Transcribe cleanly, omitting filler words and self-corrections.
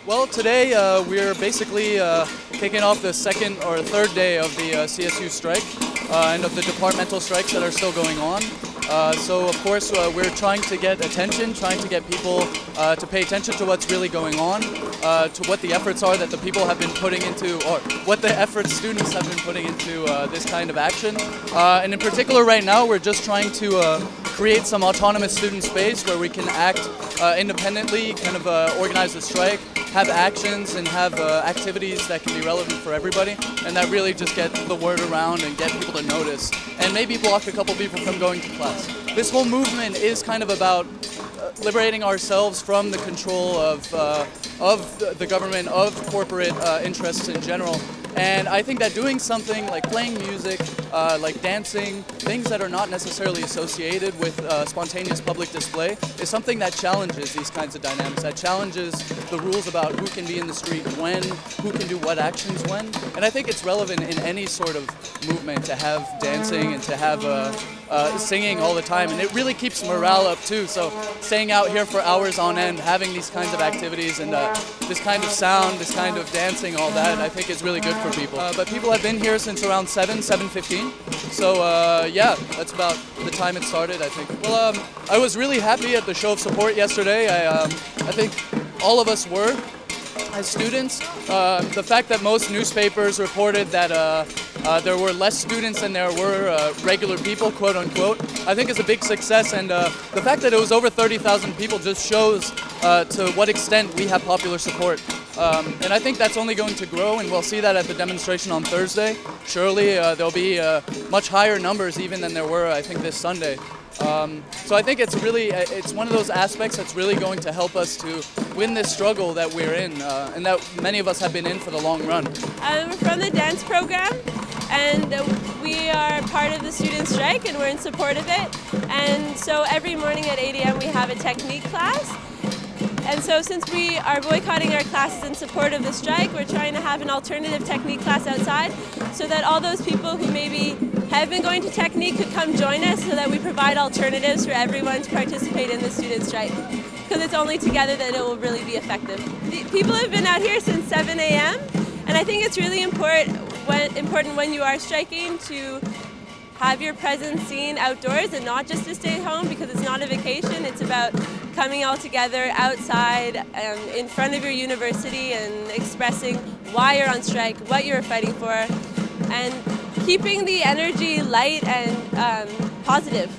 Well, today we're basically kicking off the second or third day of the CSU strike and of the departmental strikes that are still going on. So of course we're trying to get attention, trying to get people to pay attention to what's really going on, to what the efforts are that the people have been putting into, or what the efforts students have been putting into this kind of action. And in particular right now we're just trying to create some autonomous student space where we can act independently, kind of organize the strike, have actions and have activities that can be relevant for everybody, and that really just get the word around and get people to notice, and maybe block a couple people from going to class. This whole movement is kind of about liberating ourselves from the control of the government, of corporate interests in general. And I think that doing something like playing music, like dancing, things that are not necessarily associated with spontaneous public display is something that challenges these kinds of dynamics, that challenges the rules about who can be in the street when, who can do what actions when. And I think it's relevant in any sort of movement to have dancing and to have singing all the time. And it really keeps morale up too. So staying out here for hours on end, having these kinds of activities and this kind of sound, this kind of dancing, all that, I think is really good for people. But people have been here since around 7:15. So yeah, that's about the time it started, I think. Well, I was really happy at the show of support yesterday. I think all of us were, as students. The fact that most newspapers reported that there were less students than there were regular people, quote unquote, I think is a big success, and the fact that it was over 30,000 people just shows to what extent we have popular support. And I think that's only going to grow, and we'll see that at the demonstration on Thursday. Surely there'll be much higher numbers even than there were, I think, this Sunday. So I think it's one of those aspects that's really going to help us to win this struggle that we're in, and that many of us have been in for the long run. We're from the dance program, and we are part of the student strike, and we're in support of it. And so every morning at 8 a.m. we have a technique class. And so since we are boycotting our classes in support of the strike, we're trying to have an alternative technique class outside so that all those people who maybe have been going to technique could come join us, so that we provide alternatives for everyone to participate in the student strike. Because it's only together that it will really be effective. People have been out here since 7 a.m. and I think it's really important when you are striking to have your presence seen outdoors and not just to stay home, because it's not a vacation. It's about coming all together outside in front of your university and expressing why you're on strike, what you're fighting for, and keeping the energy light and positive.